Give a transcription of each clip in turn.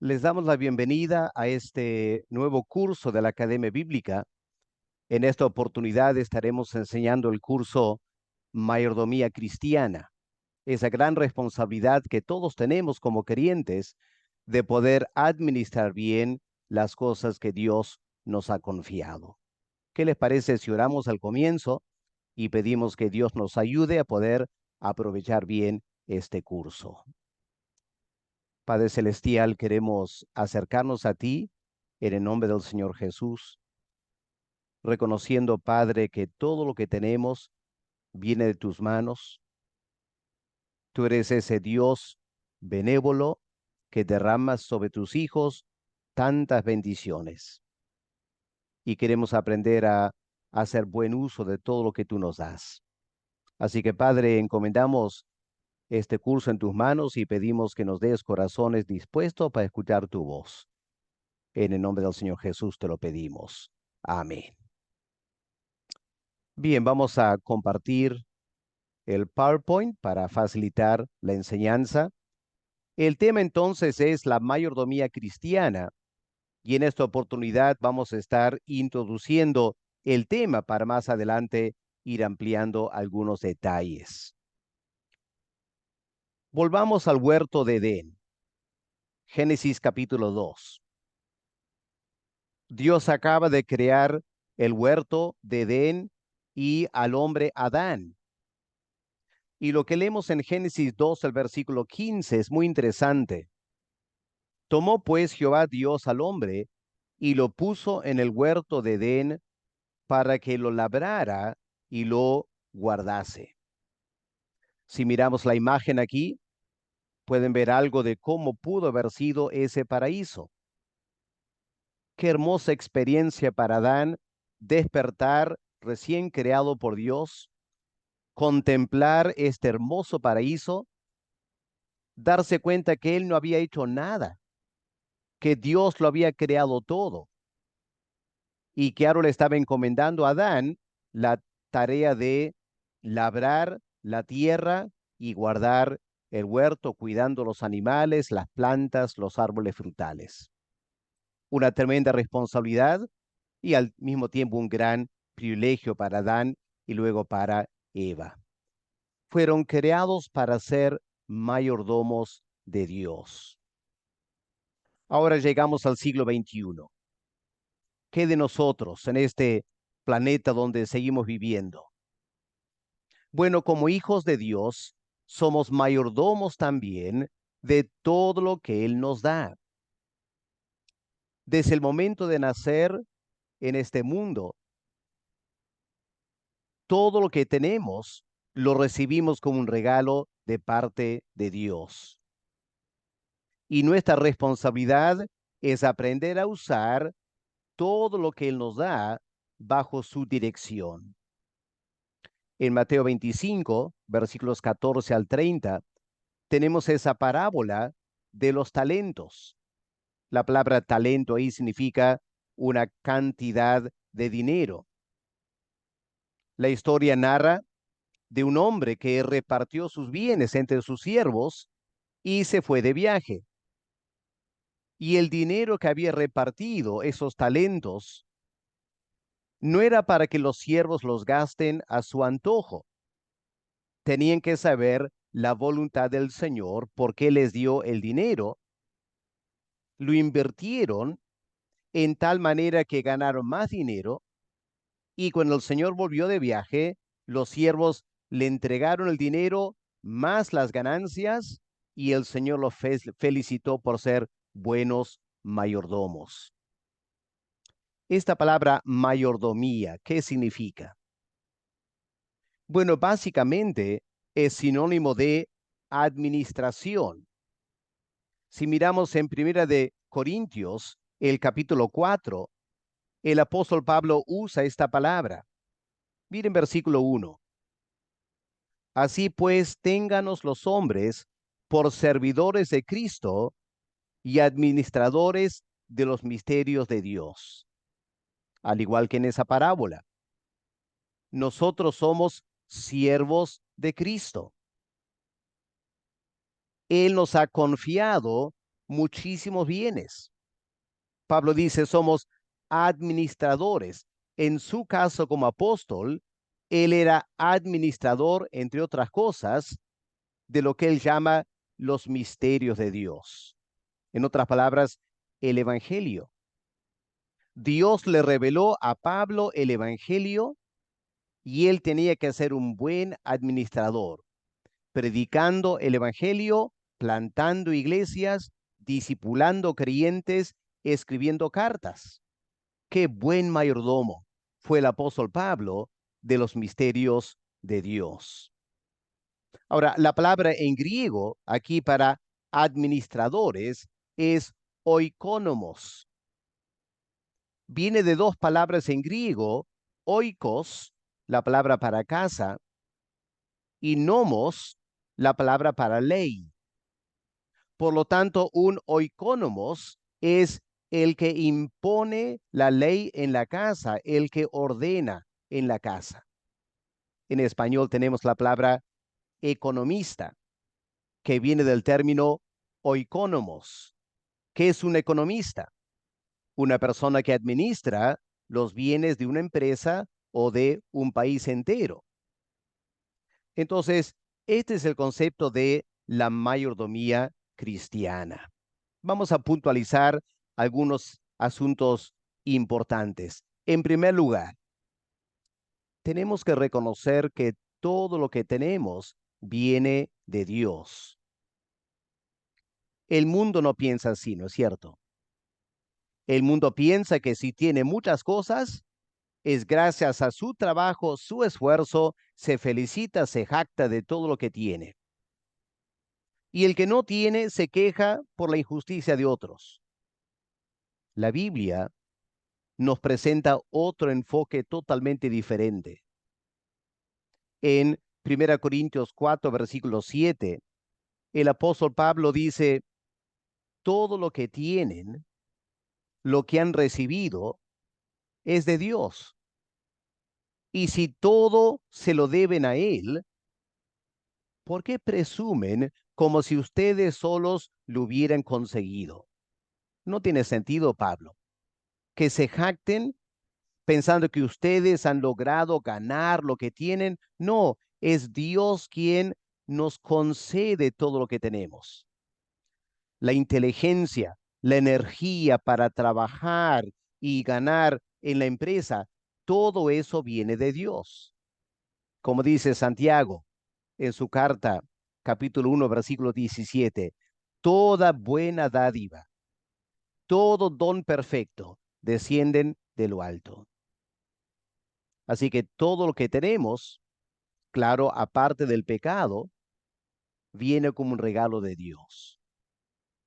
Les damos la bienvenida a este nuevo curso de la Academia Bíblica. En esta oportunidad estaremos enseñando el curso Mayordomía Cristiana, esa gran responsabilidad que todos tenemos como creyentes de poder administrar bien las cosas que Dios nos ha confiado. ¿Qué les parece si oramos al comienzo y pedimos que Dios nos ayude a poder aprovechar bien este curso? Padre Celestial, queremos acercarnos a ti en el nombre del Señor Jesús, reconociendo, Padre, que todo lo que tenemos viene de tus manos. Tú eres ese Dios benévolo que derramas sobre tus hijos tantas bendiciones. Y queremos aprender a hacer buen uso de todo lo que tú nos das. Así que, Padre, encomendamos este curso en tus manos y pedimos que nos des corazones dispuestos para escuchar tu voz. En el nombre del Señor Jesús te lo pedimos. Amén. Bien, vamos a compartir el PowerPoint para facilitar la enseñanza. El tema entonces es la mayordomía cristiana y en esta oportunidad vamos a estar introduciendo el tema para más adelante ir ampliando algunos detalles. Volvamos al huerto de Edén. Génesis capítulo 2. Dios acaba de crear el huerto de Edén y al hombre Adán. Y lo que leemos en Génesis 2, el versículo 15, es muy interesante. Tomó pues Jehová Dios al hombre y lo puso en el huerto de Edén para que lo labrara y lo guardase. Si miramos la imagen aquí, pueden ver algo de cómo pudo haber sido ese paraíso. Qué hermosa experiencia para Adán despertar recién creado por Dios, contemplar este hermoso paraíso, darse cuenta que él no había hecho nada, que Dios lo había creado todo y que ahora le estaba encomendando a Adán la tarea de labrar la tierra y guardar el huerto, cuidando los animales, las plantas, los árboles frutales. Una tremenda responsabilidad y al mismo tiempo un gran privilegio para Adán y luego para Eva. Fueron creados para ser mayordomos de Dios. Ahora llegamos al siglo XXI. ¿Qué de nosotros en este planeta donde seguimos viviendo? Bueno, como hijos de Dios, somos mayordomos también de todo lo que Él nos da. Desde el momento de nacer en este mundo, todo lo que tenemos lo recibimos como un regalo de parte de Dios. Y nuestra responsabilidad es aprender a usar todo lo que Él nos da bajo su dirección. En Mateo 25, versículos 14 al 30, tenemos esa parábola de los talentos. La palabra talento ahí significa una cantidad de dinero. La historia narra de un hombre que repartió sus bienes entre sus siervos y se fue de viaje. Y el dinero que había repartido, esos talentos, no era para que los siervos los gasten a su antojo. Tenían que saber la voluntad del Señor, por qué les dio el dinero. Lo invirtieron en tal manera que ganaron más dinero, y cuando el Señor volvió de viaje, los siervos le entregaron el dinero más las ganancias, y el Señor los felicitó por ser buenos mayordomos. Esta palabra mayordomía, ¿qué significa? Bueno, básicamente es sinónimo de administración. Si miramos en Primera de Corintios, el capítulo 4, el apóstol Pablo usa esta palabra. Miren versículo 1. Así pues, ténganos los hombres por servidores de Cristo y administradores de los misterios de Dios. Al igual que en esa parábola, nosotros somos siervos de Cristo. Él nos ha confiado muchísimos bienes. Pablo dice, somos administradores. En su caso como apóstol, él era administrador, entre otras cosas, de lo que él llama los misterios de Dios. En otras palabras, el Evangelio. Dios le reveló a Pablo el Evangelio y él tenía que ser un buen administrador, predicando el Evangelio, plantando iglesias, discipulando creyentes, escribiendo cartas. Qué buen mayordomo fue el apóstol Pablo de los misterios de Dios. Ahora, la palabra en griego aquí para administradores es oikonomos. Viene de dos palabras en griego, oikos, la palabra para casa, y nomos, la palabra para ley. Por lo tanto, un oikonomos es el que impone la ley en la casa, el que ordena en la casa. En español tenemos la palabra economista, que viene del término oikonomos. ¿Qué es un economista? Una persona que administra los bienes de una empresa o de un país entero. Entonces, este es el concepto de la mayordomía cristiana. Vamos a puntualizar algunos asuntos importantes. En primer lugar, tenemos que reconocer que todo lo que tenemos viene de Dios. El mundo no piensa así, ¿no es cierto? El mundo piensa que si tiene muchas cosas, es gracias a su trabajo, su esfuerzo, se felicita, se jacta de todo lo que tiene. Y el que no tiene se queja por la injusticia de otros. La Biblia nos presenta otro enfoque totalmente diferente. En 1 Corintios 4, versículo 7, el apóstol Pablo dice, todo lo que tienen, lo que han recibido, es de Dios. Y si todo se lo deben a Él, ¿por qué presumen como si ustedes solos lo hubieran conseguido? No tiene sentido, Pablo, que se jacten pensando que ustedes han logrado ganar lo que tienen. No, es Dios quien nos concede todo lo que tenemos. La inteligencia, la energía para trabajar y ganar en la empresa, todo eso viene de Dios. Como dice Santiago en su carta, capítulo 1, versículo 17, toda buena dádiva, todo don perfecto descienden de lo alto. Así que todo lo que tenemos, claro, aparte del pecado, viene como un regalo de Dios.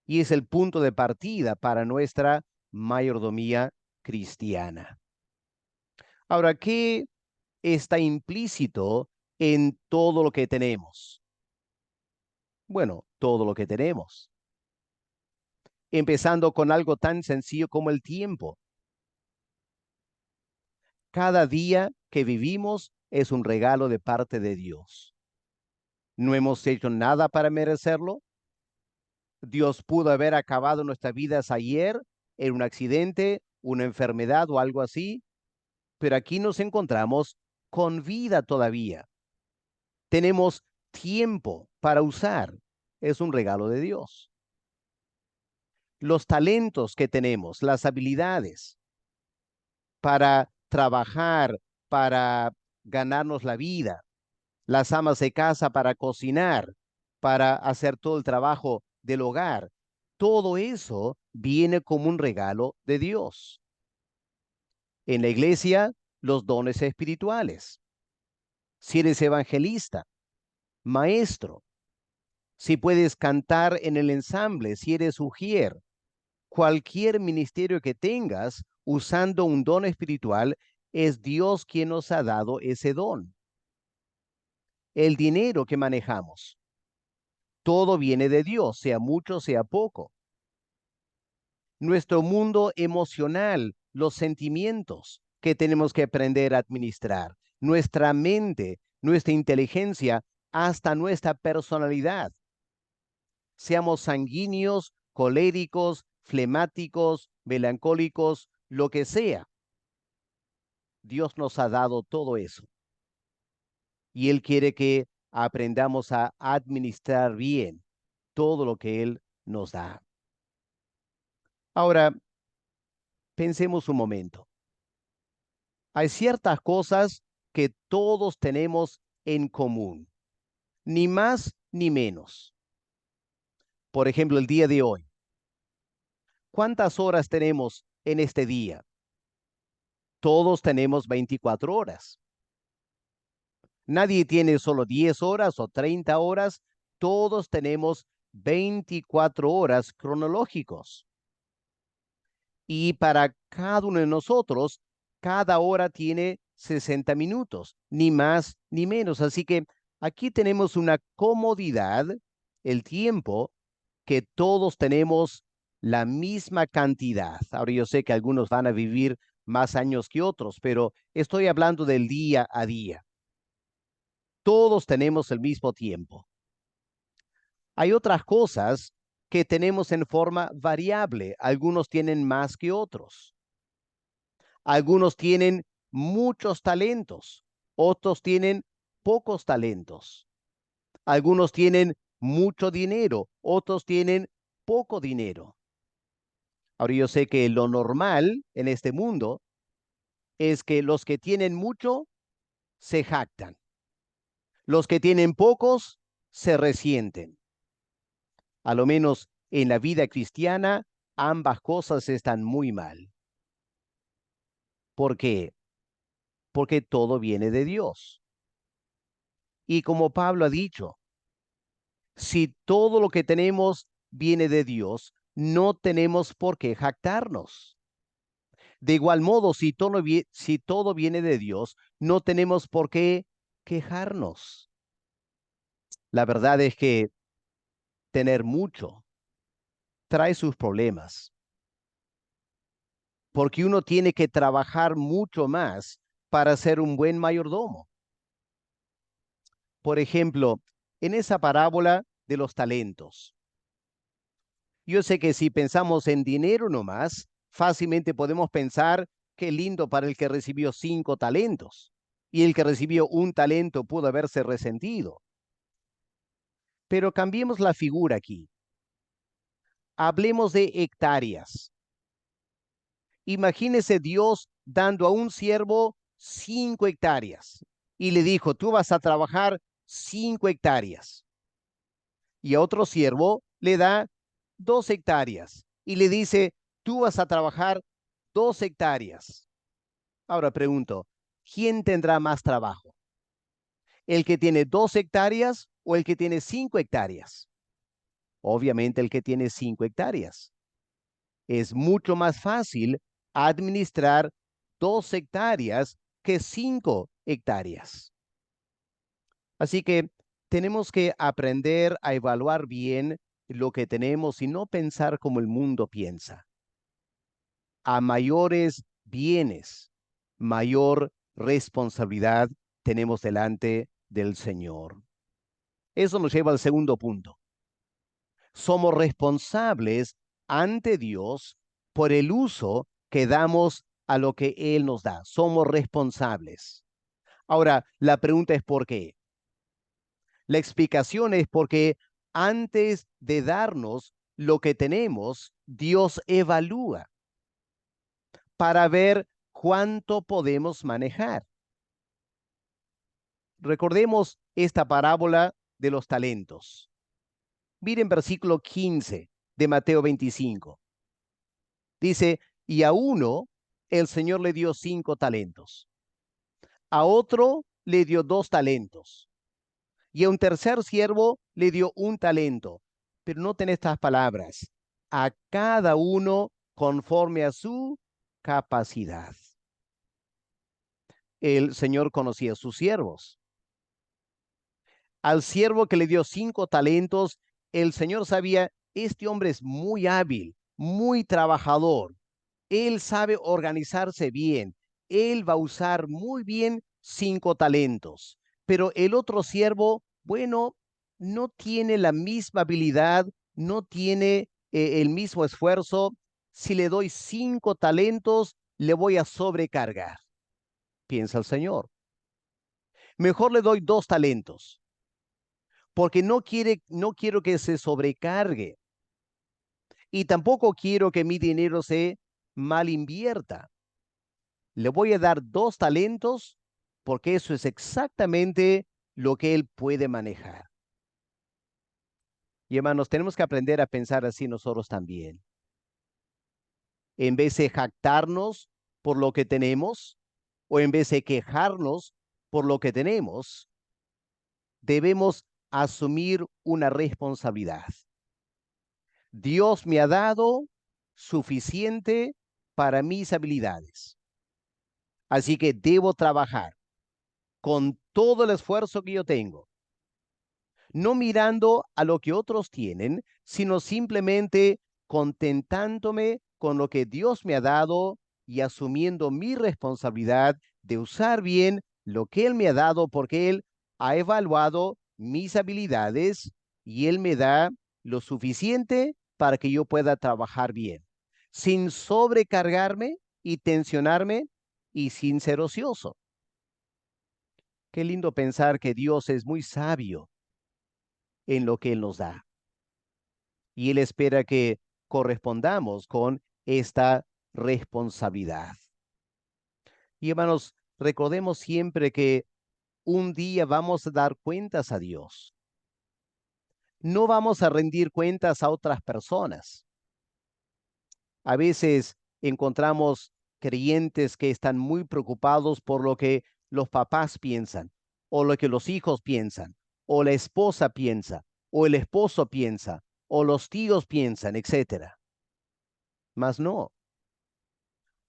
Y es el punto de partida para nuestra mayordomía cristiana. Ahora, ¿qué está implícito en todo lo que tenemos? Bueno, todo lo que tenemos. Empezando con algo tan sencillo como el tiempo. Cada día que vivimos es un regalo de parte de Dios. No hemos hecho nada para merecerlo. Dios pudo haber acabado nuestras vidas ayer en un accidente, una enfermedad o algo así, pero aquí nos encontramos con vida todavía. Tenemos tiempo para usar. Es un regalo de Dios. Los talentos que tenemos, las habilidades para trabajar, para ganarnos la vida, las amas de casa para cocinar, para hacer todo el trabajo del hogar. Todo eso viene como un regalo de Dios. En la iglesia, los dones espirituales. Si eres evangelista, maestro, si puedes cantar en el ensamble, si eres ujier, cualquier ministerio que tengas usando un don espiritual, es Dios quien nos ha dado ese don. El dinero que manejamos, todo viene de Dios, sea mucho, sea poco. Nuestro mundo emocional, los sentimientos que tenemos que aprender a administrar, nuestra mente, nuestra inteligencia, hasta nuestra personalidad. Seamos sanguíneos coléricos, flemáticos, melancólicos, lo que sea. Dios nos ha dado todo eso. Y Él quiere que aprendamos a administrar bien todo lo que Él nos da. Ahora, pensemos un momento. Hay ciertas cosas que todos tenemos en común, ni más ni menos. Por ejemplo, el día de hoy. ¿Cuántas horas tenemos en este día? Todos tenemos 24 horas. Nadie tiene solo 10 horas o 30 horas. Todos tenemos 24 horas cronológicos. Y para cada uno de nosotros, cada hora tiene 60 minutos, ni más ni menos. Así que aquí tenemos una comodidad, el tiempo, que todos tenemos la misma cantidad. Ahora yo sé que algunos van a vivir más años que otros, pero estoy hablando del día a día. Todos tenemos el mismo tiempo. Hay otras cosas que tenemos en forma variable. Algunos tienen más que otros. Algunos tienen muchos talentos, otros tienen pocos talentos. Algunos tienen mucho dinero, otros tienen poco dinero. Ahora yo sé que lo normal en este mundo es que los que tienen mucho se jactan. Los que tienen pocos se resienten. A lo menos en la vida cristiana, ambas cosas están muy mal. ¿Por qué? Porque todo viene de Dios. Y como Pablo ha dicho, si todo lo que tenemos viene de Dios, no tenemos por qué jactarnos. De igual modo, si todo viene de Dios, no tenemos por qué quejarnos. La verdad es que tener mucho trae sus problemas, porque uno tiene que trabajar mucho más para ser un buen mayordomo. Por ejemplo, en esa parábola de los talentos, yo sé que si pensamos en dinero nomás, fácilmente podemos pensar qué lindo para el que recibió 5 talentos y el que recibió 1 talento pudo haberse resentido. Pero cambiemos la figura aquí. Hablemos de hectáreas. Imagínese Dios dando a un siervo 5 hectáreas y le dijo, tú vas a trabajar 5 hectáreas. Y a otro siervo le da 2 hectáreas y le dice, tú vas a trabajar 2 hectáreas. Ahora pregunto, ¿quién tendrá más trabajo? ¿El que tiene 2 hectáreas o el que tiene 5 hectáreas? Obviamente el que tiene 5 hectáreas. Es mucho más fácil administrar 2 hectáreas que 5 hectáreas. Así que tenemos que aprender a evaluar bien lo que tenemos y no pensar como el mundo piensa. A mayores bienes, mayor responsabilidad tenemos delante del Señor. Eso nos lleva al segundo punto. Somos responsables ante Dios por el uso que damos a lo que Él nos da. Somos responsables. Ahora, la pregunta es ¿por qué? La explicación es porque antes de darnos lo que tenemos, Dios evalúa para ver cuánto podemos manejar. Recordemos esta parábola de los talentos. Miren versículo 15 de Mateo 25. Dice, y a uno el Señor le dio 5 talentos, a otro le dio 2 talentos, y a un tercer siervo le dio 1 talento. Pero noten estas palabras, a cada uno conforme a su capacidad. El Señor conocía a sus siervos. Al siervo que le dio 5 talentos, el Señor sabía, este hombre es muy hábil, muy trabajador. Él sabe organizarse bien. Él va a usar muy bien 5 talentos. Pero el otro siervo, bueno, no tiene la misma habilidad, no tiene el mismo esfuerzo, si le doy 5 talentos, le voy a sobrecargar, piensa el Señor. Mejor le doy 2 talentos, porque no quiero que se sobrecargue y tampoco quiero que mi dinero se mal invierta. Le voy a dar 2 talentos porque eso es exactamente lo que él puede manejar. Y hermanos, tenemos que aprender a pensar así nosotros también. En vez de jactarnos por lo que tenemos o en vez de quejarnos por lo que tenemos, debemos asumir una responsabilidad. Dios me ha dado suficiente para mis habilidades. Así que debo trabajar con todo el esfuerzo que yo tengo, no mirando a lo que otros tienen, sino simplemente contentándome con lo que Dios me ha dado y asumiendo mi responsabilidad de usar bien lo que Él me ha dado porque Él ha evaluado mis habilidades y Él me da lo suficiente para que yo pueda trabajar bien, sin sobrecargarme y tensionarme y sin ser ocioso. Qué lindo pensar que Dios es muy sabio en lo que Él nos da. Y Él espera que correspondamos con esta responsabilidad. Y hermanos, recordemos siempre que un día vamos a dar cuentas a Dios. No vamos a rendir cuentas a otras personas. A veces encontramos creyentes que están muy preocupados por lo que los papás piensan, o lo que los hijos piensan, o la esposa piensa, o el esposo piensa, o los tíos piensan, etcétera. Mas no,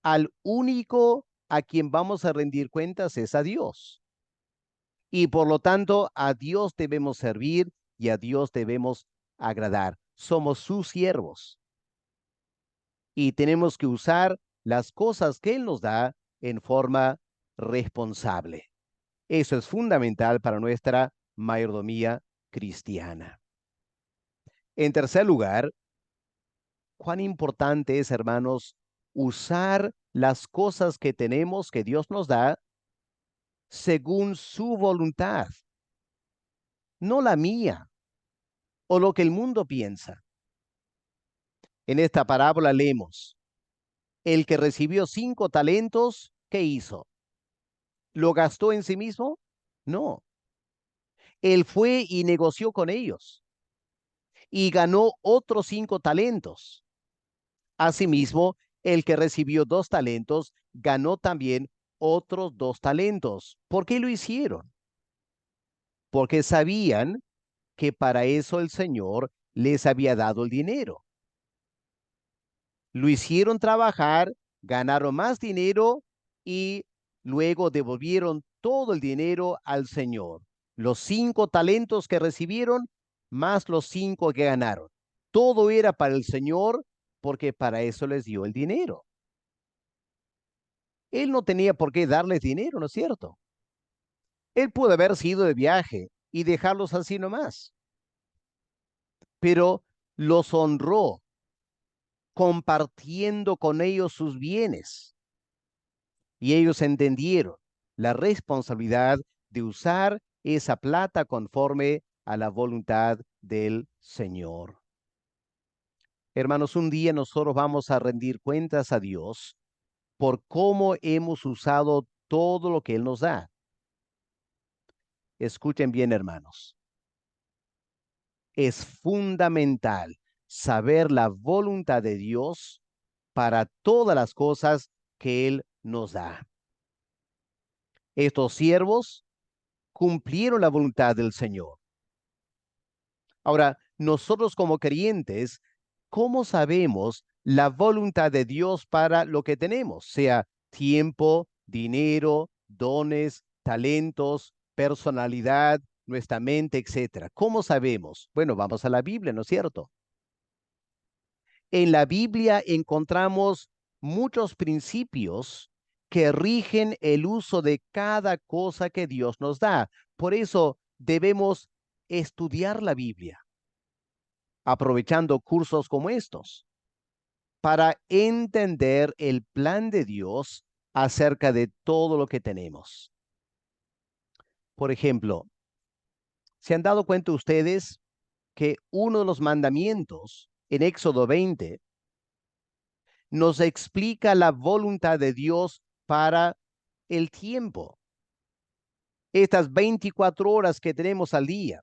al único a quien vamos a rendir cuentas es a Dios. Y por lo tanto, a Dios debemos servir y a Dios debemos agradar. Somos sus siervos y tenemos que usar las cosas que Él nos da en forma responsable. Eso es fundamental para nuestra mayordomía cristiana. En tercer lugar, cuán importante es, hermanos, usar las cosas que tenemos, que Dios nos da, según su voluntad, no la mía o lo que el mundo piensa. En esta parábola leemos, el que recibió 5 talentos, ¿qué hizo? ¿Lo gastó en sí mismo? No. Él fue y negoció con ellos y ganó otros 5 talentos. Asimismo, el que recibió 2 talentos ganó también otros 2 talentos. ¿Por qué lo hicieron? Porque sabían que para eso el Señor les había dado el dinero. Lo hicieron trabajar, ganaron más dinero y luego devolvieron todo el dinero al Señor. Los 5 talentos que recibieron, más los 5 que ganaron. Todo era para el Señor porque para eso les dio el dinero. Él no tenía por qué darles dinero, ¿no es cierto? Él pudo haber sido de viaje y dejarlos así nomás, pero los honró compartiendo con ellos sus bienes. Y ellos entendieron la responsabilidad de usar esa plata conforme a la voluntad del Señor. Hermanos, un día nosotros vamos a rendir cuentas a Dios por cómo hemos usado todo lo que Él nos da. Escuchen bien, hermanos. Es fundamental saber la voluntad de Dios para todas las cosas que Él nos da. Estos siervos cumplieron la voluntad del Señor. Ahora, nosotros como creyentes, ¿cómo sabemos la voluntad de Dios para lo que tenemos? Sea tiempo, dinero, dones, talentos, personalidad, nuestra mente, etcétera. ¿Cómo sabemos? Bueno, vamos a la Biblia, ¿no es cierto? En la Biblia encontramos muchos principios que rigen el uso de cada cosa que Dios nos da. Por eso debemos estudiar la Biblia. aprovechando cursos como estos para entender el plan de Dios acerca de todo lo que tenemos. Por ejemplo, ¿se han dado cuenta ustedes que uno de los mandamientos en Éxodo 20 nos explica la voluntad de Dios para el tiempo? Estas 24 horas que tenemos al día,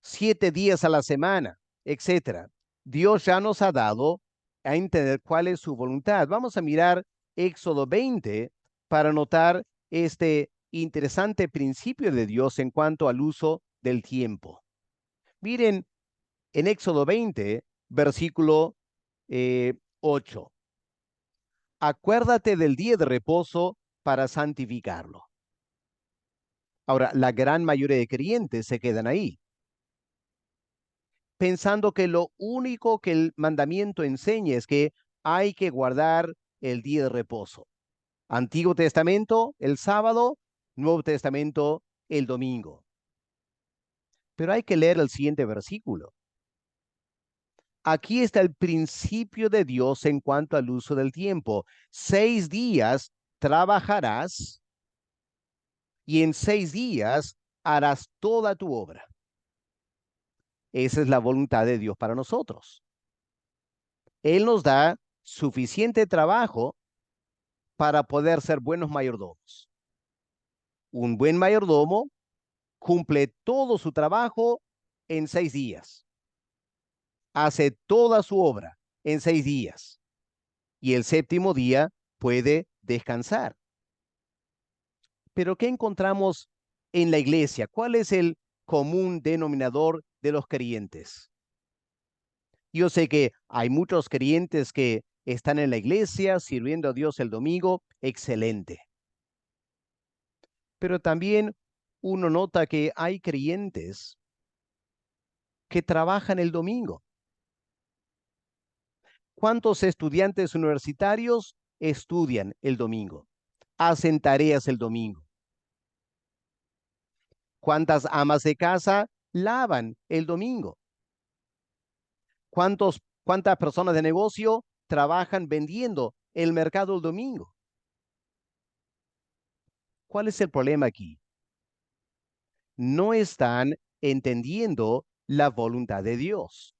7 días a la semana, etcétera. Dios ya nos ha dado a entender cuál es su voluntad. Vamos a mirar Éxodo 20 para notar este interesante principio de Dios en cuanto al uso del tiempo. Miren en Éxodo 20, versículo 8. Acuérdate del día de reposo para santificarlo. Ahora, la gran mayoría de creyentes se quedan ahí, pensando que lo único que el mandamiento enseña es que hay que guardar el día de reposo. Antiguo Testamento, el sábado; Nuevo Testamento, el domingo. Pero hay que leer el siguiente versículo. Aquí está el principio de Dios en cuanto al uso del tiempo. 6 días trabajarás y en 6 días harás toda tu obra. Esa es la voluntad de Dios para nosotros. Él nos da suficiente trabajo para poder ser buenos mayordomos. Un buen mayordomo cumple todo su trabajo en 6 días. Hace toda su obra en 6 días. Y el séptimo día puede descansar. Pero ¿qué encontramos en la iglesia? ¿Cuál es el común denominador de los creyentes? Yo sé que hay muchos creyentes que están en la iglesia sirviendo a Dios el domingo. Excelente. Pero también uno nota que hay creyentes que trabajan el domingo. ¿Cuántos estudiantes universitarios estudian el domingo? Hacen tareas el domingo. ¿Cuántas amas de casa lavan el domingo? ¿Cuántas personas de negocio trabajan vendiendo el mercado el domingo? ¿Cuál es el problema aquí? No están entendiendo la voluntad de Dios.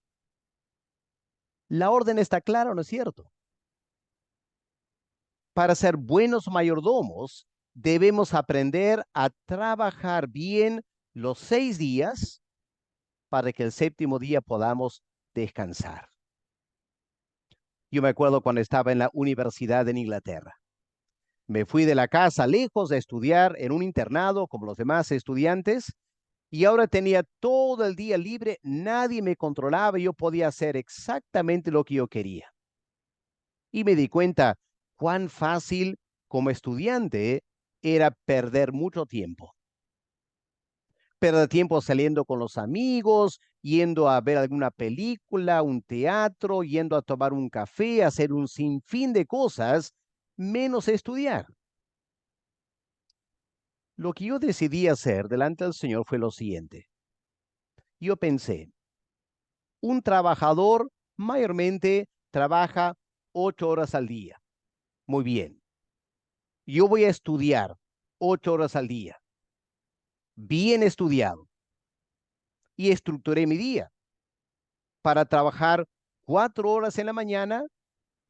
La orden está clara, ¿no es cierto? Para ser buenos mayordomos, debemos aprender a trabajar bien los 6 días para que el séptimo día podamos descansar. Yo me acuerdo cuando estaba en la universidad en Inglaterra. Me fui de la casa lejos de estudiar en un internado como los demás estudiantes y ahora tenía todo el día libre, nadie me controlaba y yo podía hacer exactamente lo que yo quería. Y me di cuenta cuán fácil como estudiante era perder mucho tiempo. Perder tiempo saliendo con los amigos, yendo a ver alguna película, un teatro, yendo a tomar un café, hacer un sinfín de cosas, menos estudiar. Lo que yo decidí hacer delante del Señor fue lo siguiente. Yo pensé, un trabajador mayormente trabaja 8 horas al día. Muy bien. Yo voy a estudiar 8 horas al día. Bien estudiado. Y estructuré mi día para trabajar 4 horas en la mañana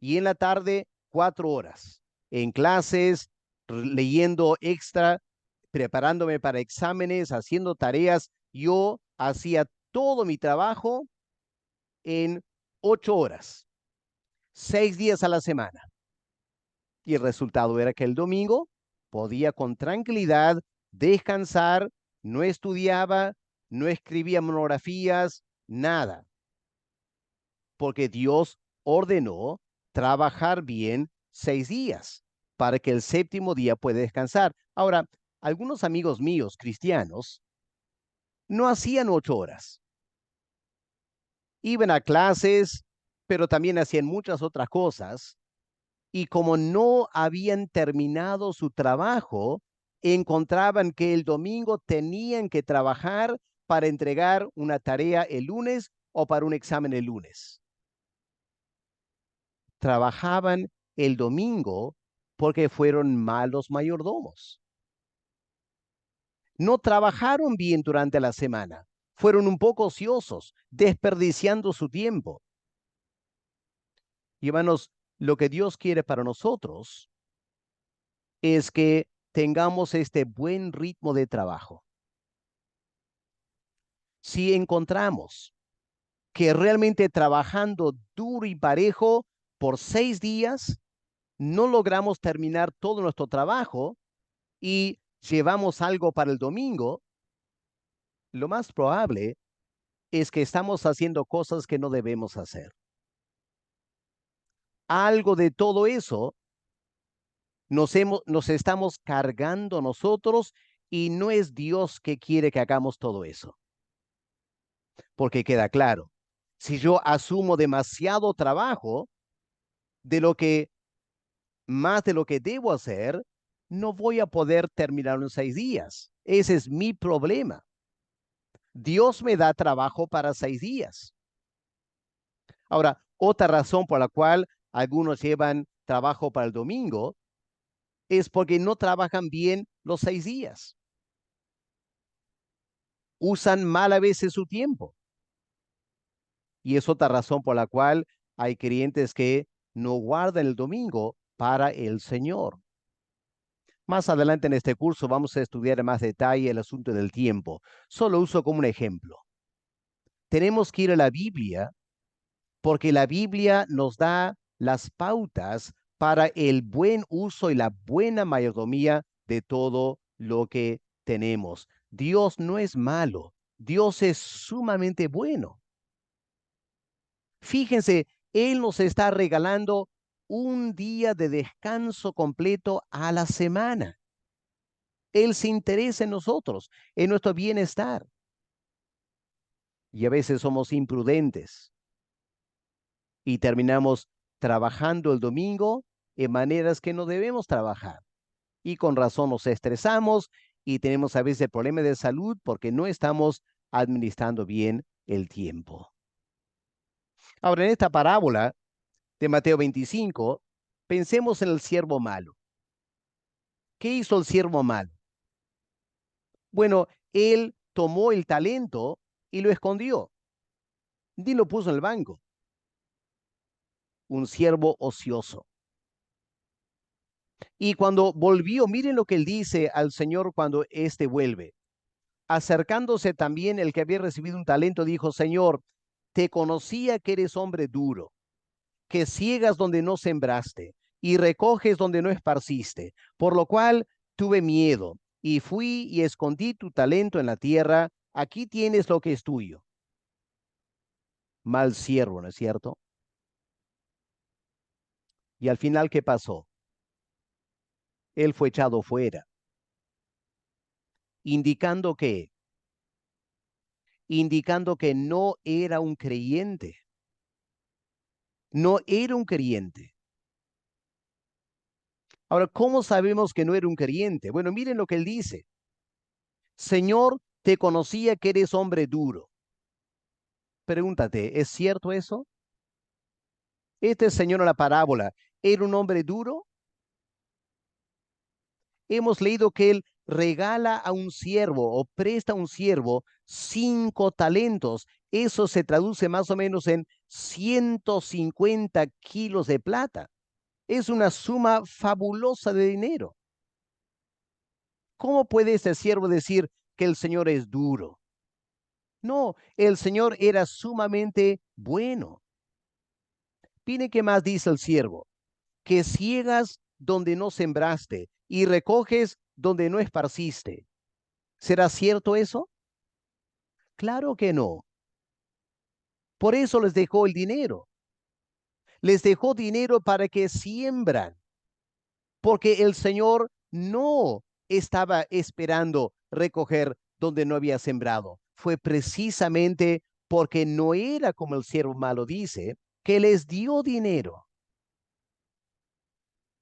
y en la tarde 4 horas. En clases, leyendo extra, preparándome para exámenes, haciendo tareas. Yo hacía todo mi trabajo en 8 horas, 6 días a la semana. Y el resultado era que el domingo podía con tranquilidad descansar, no estudiaba, no escribía monografías, nada. Porque Dios ordenó trabajar bien 6 días para que el séptimo día pueda descansar. Ahora, algunos amigos míos cristianos no hacían 8 horas. Iban a clases, pero también hacían muchas otras cosas. Y como no habían terminado su trabajo, encontraban que el domingo tenían que trabajar para entregar una tarea el lunes o para un examen el lunes. Trabajaban el domingo porque fueron malos mayordomos. No trabajaron bien durante la semana. Fueron un poco ociosos, desperdiciando su tiempo. Y hermanos, lo que Dios quiere para nosotros es que tengamos este buen ritmo de trabajo. Si encontramos que realmente trabajando duro y parejo por 6 días, no logramos terminar todo nuestro trabajo y llevamos algo para el domingo, lo más probable es que estamos haciendo cosas que no debemos hacer. Algo de todo eso nos estamos cargando nosotros y no es Dios que quiere que hagamos todo eso. Porque queda claro, si yo asumo demasiado trabajo de lo que, más de lo que debo hacer, no voy a poder terminarlo en 6 días. Ese es mi problema. Dios me da trabajo para 6 días. Ahora, otra razón por la cual algunos llevan trabajo para el domingo es porque no trabajan bien los 6 días. Usan mal a veces su tiempo. Y es otra razón por la cual hay creyentes que no guardan el domingo para el Señor. Más adelante en este curso vamos a estudiar en más detalle el asunto del tiempo. Solo uso como un ejemplo. Tenemos que ir a la Biblia porque la Biblia nos da las pautas para el buen uso y la buena mayordomía de todo lo que tenemos. Dios no es malo, Dios es sumamente bueno. Fíjense, Él nos está regalando un día de descanso completo a la semana. Él se interesa en nosotros, en nuestro bienestar. Y a veces somos imprudentes y terminamos trabajando el domingo en maneras que no debemos trabajar. Y con razón nos estresamos y tenemos a veces problemas de salud porque no estamos administrando bien el tiempo. Ahora, en esta parábola de Mateo 25, pensemos en el siervo malo. ¿Qué hizo el siervo malo? Bueno, él tomó el talento y lo escondió. Ni lo puso en el banco. Un siervo ocioso. Y cuando volvió, miren lo que él dice al Señor cuando éste vuelve. Acercándose también el que había recibido un talento, dijo, Señor, te conocía que eres hombre duro, que ciegas donde no sembraste y recoges donde no esparciste, por lo cual tuve miedo y fui y escondí tu talento en la tierra. Aquí tienes lo que es tuyo. Mal siervo, ¿no es cierto? Y al final, ¿qué pasó? Él fue echado fuera, indicando que, indicando que no era un creyente, no era un creyente. Ahora, ¿cómo sabemos que no era un creyente? Bueno, miren lo que él dice. Señor, te conocía que eres hombre duro. Pregúntate, ¿es cierto eso? Este señor en la parábola, ¿era un hombre duro? Hemos leído que él regala a un siervo o presta a un siervo 5 talentos. Eso se traduce más o menos en 150 kilos de plata. Es una suma fabulosa de dinero. ¿Cómo puede este siervo decir que el Señor es duro? No, el Señor era sumamente bueno. Mire qué más dice el siervo, que ciegas donde no sembraste y recoges donde no esparciste. ¿Será cierto eso? Claro que no. Por eso les dejó el dinero. Les dejó dinero para que siembran, porque el Señor no estaba esperando recoger donde no había sembrado. Fue precisamente porque no era como el siervo malo dice, que les dio dinero.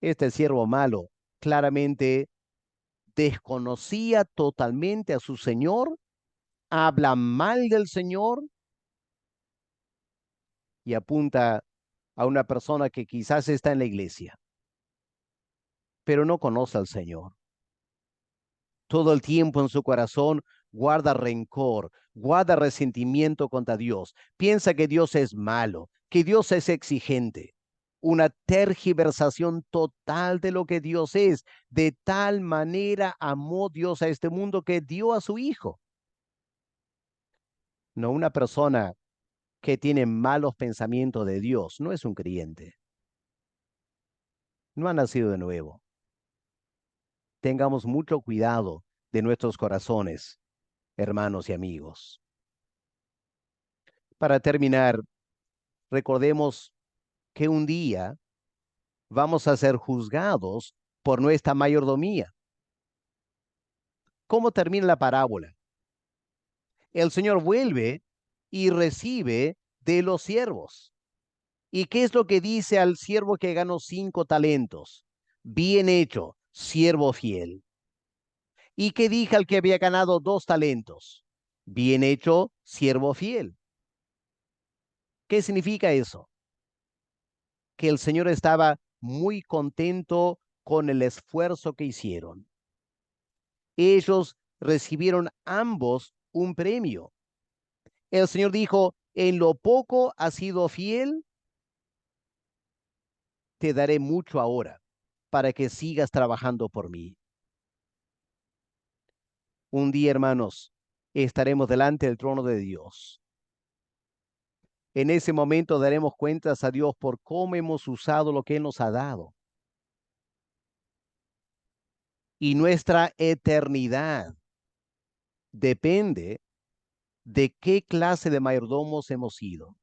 Este siervo malo claramente desconocía totalmente a su Señor, habla mal del Señor y apunta a una persona que quizás está en la iglesia, pero no conoce al Señor. Todo el tiempo en su corazón guarda rencor, guarda resentimiento contra Dios. Piensa que Dios es malo, que Dios es exigente. Una tergiversación total de lo que Dios es. De tal manera amó Dios a este mundo que dio a su Hijo. No, una persona que tiene malos pensamientos de Dios no es un creyente. No ha nacido de nuevo. Tengamos mucho cuidado de nuestros corazones, hermanos y amigos. Para terminar, recordemos que un día vamos a ser juzgados por nuestra mayordomía. ¿Cómo termina la parábola? El Señor vuelve y recibe de los siervos. ¿Y qué es lo que dice al siervo que ganó 5 talentos? Bien hecho, siervo fiel. ¿Y qué dije al que había ganado 2 talentos? Bien hecho, siervo fiel. ¿Qué significa eso? Que el Señor estaba muy contento con el esfuerzo que hicieron. Ellos recibieron ambos un premio. El Señor dijo, en lo poco has sido fiel, te daré mucho ahora para que sigas trabajando por mí. Un día, hermanos, estaremos delante del trono de Dios. En ese momento daremos cuentas a Dios por cómo hemos usado lo que Él nos ha dado. Y nuestra eternidad depende de qué clase de mayordomos hemos sido.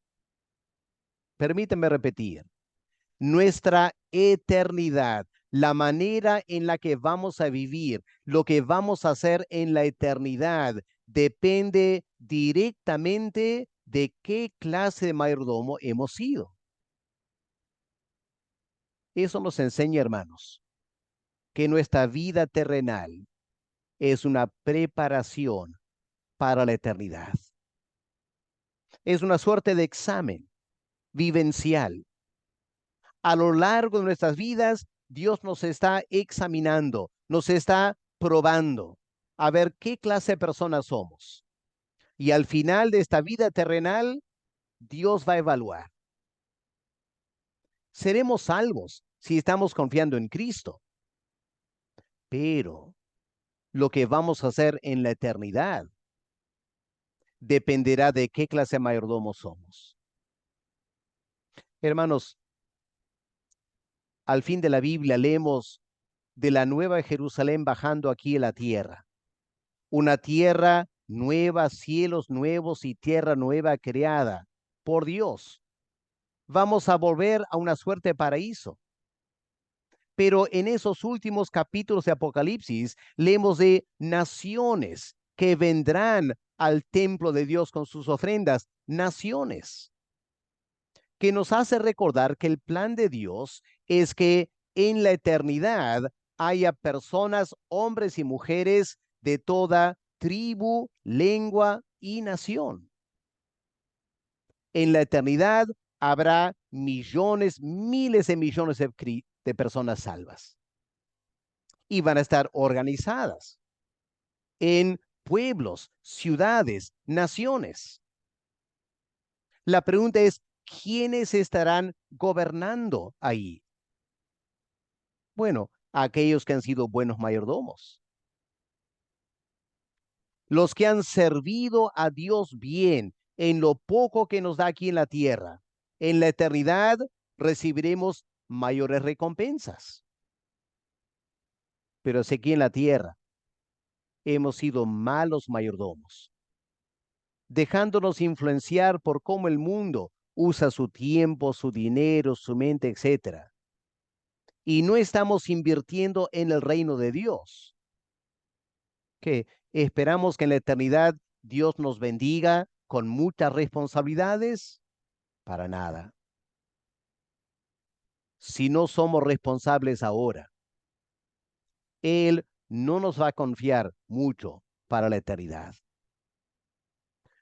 Permítanme repetir, nuestra eternidad, la manera en la que vamos a vivir, lo que vamos a hacer en la eternidad, depende directamente de qué clase de mayordomo hemos sido. Eso nos enseña, hermanos, que nuestra vida terrenal es una preparación para la eternidad. Es una suerte de examen vivencial. A lo largo de nuestras vidas, Dios nos está examinando, nos está probando a ver qué clase de personas somos. Y al final de esta vida terrenal, Dios va a evaluar. Seremos salvos si estamos confiando en Cristo, pero lo que vamos a hacer en la eternidad dependerá de qué clase de mayordomo somos. Hermanos, al fin de la Biblia leemos de la nueva Jerusalén bajando aquí a la tierra. Una tierra nueva, cielos nuevos y tierra nueva creada por Dios. Vamos a volver a una suerte de paraíso. Pero en esos últimos capítulos de Apocalipsis leemos de naciones que vendrán al templo de Dios con sus ofrendas, naciones, que nos hace recordar que el plan de Dios es que en la eternidad haya personas, hombres y mujeres de toda tribu, lengua y nación. En la eternidad habrá millones, miles de millones de personas salvas y van a estar organizadas en pueblos, ciudades, naciones. La pregunta es, ¿quiénes estarán gobernando ahí? Bueno, aquellos que han sido buenos mayordomos, los que han servido a Dios bien en lo poco que nos da aquí en la tierra. En la eternidad recibiremos mayores recompensas. Pero si aquí en la tierra hemos sido malos mayordomos, dejándonos influenciar por cómo el mundo usa su tiempo, su dinero, su mente, etcétera, y no estamos invirtiendo en el reino de Dios, que esperamos que en la eternidad Dios nos bendiga con muchas responsabilidades, para nada. Si no somos responsables ahora, Él no nos va a confiar mucho para la eternidad.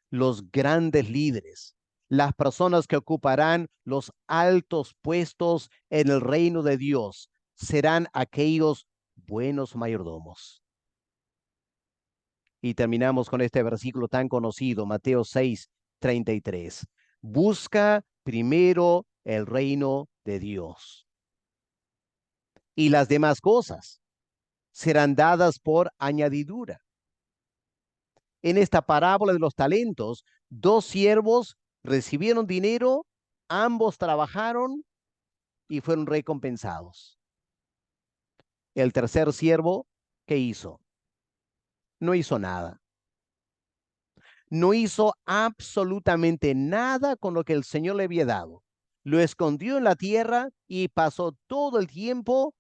Los grandes líderes, Las personas que ocuparán los altos puestos en el reino de Dios serán aquellos buenos mayordomos. Y terminamos con este versículo tan conocido, Mateo 6:33. Busca primero el reino de Dios, y las demás cosas serán dadas por añadidura. En esta parábola de los talentos, dos siervos recibieron dinero, ambos trabajaron y fueron recompensados. El tercer siervo, ¿qué hizo? No hizo nada. No hizo absolutamente nada con lo que el Señor le había dado. Lo escondió en la tierra y pasó todo el tiempo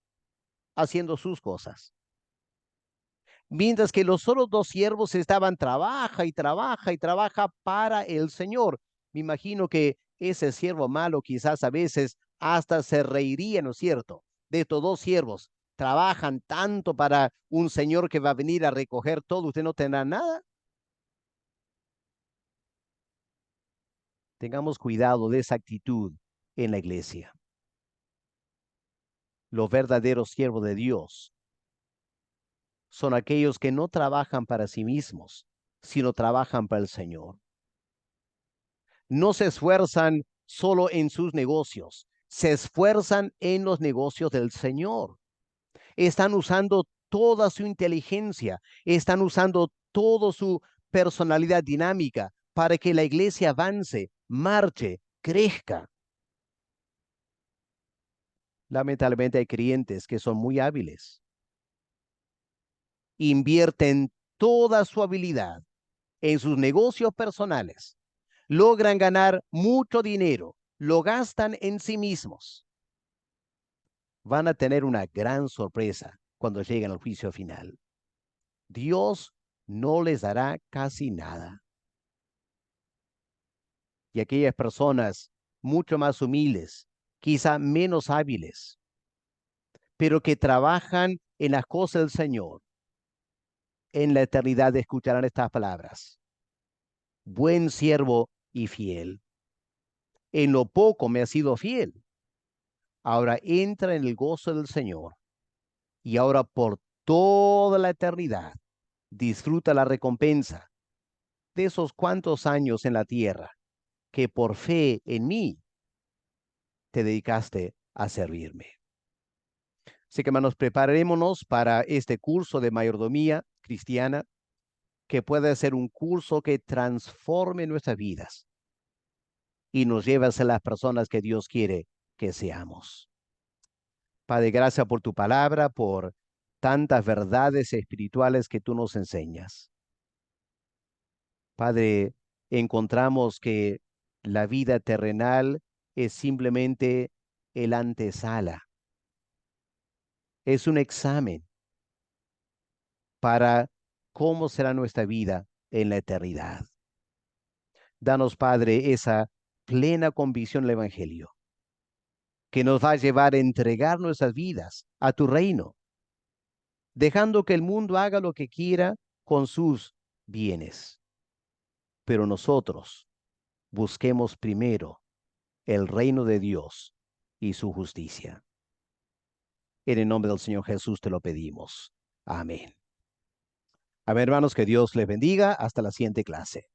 haciendo sus cosas. Mientras que los otros dos siervos estaban trabaja y trabaja y trabaja para el Señor. Me imagino que ese siervo malo quizás a veces hasta se reiría, ¿no es cierto? De estos dos siervos. Trabajan tanto para un Señor que va a venir a recoger todo. ¿Usted no tendrá nada? Tengamos cuidado de esa actitud en la iglesia. Los verdaderos siervos de Dios son aquellos que no trabajan para sí mismos, sino trabajan para el Señor. No se esfuerzan solo en sus negocios, se esfuerzan en los negocios del Señor. Están usando toda su inteligencia, están usando toda su personalidad dinámica para que la iglesia avance, marche, crezca. Lamentablemente hay creyentes que son muy hábiles, invierten toda su habilidad en sus negocios personales, logran ganar mucho dinero, lo gastan en sí mismos. Van a tener una gran sorpresa cuando lleguen al juicio final. Dios no les dará casi nada. Y aquellas personas mucho más humildes, quizá menos hábiles, pero que trabajan en las cosas del Señor, en la eternidad escucharán estas palabras. Buen siervo y fiel. En lo poco me has sido fiel. Ahora entra en el gozo del Señor. Y ahora por toda la eternidad disfruta la recompensa de esos cuantos años en la tierra que por fe en mí te dedicaste a servirme. Así que, hermanos, preparémonos para este curso de mayordomía cristiana, que puede ser un curso que transforme nuestras vidas y nos lleve a ser las personas que Dios quiere que seamos. Padre, gracias por tu palabra, por tantas verdades espirituales que tú nos enseñas. Padre, encontramos que la vida terrenal es simplemente el antesala, es un examen para cómo será nuestra vida en la eternidad. Danos, Padre, esa plena convicción del Evangelio, que nos va a llevar a entregar nuestras vidas a tu reino, dejando que el mundo haga lo que quiera con sus bienes. Pero nosotros busquemos primero el reino de Dios y su justicia. En el nombre del Señor Jesús te lo pedimos. Amén. A ver, hermanos, que Dios les bendiga. Hasta la siguiente clase.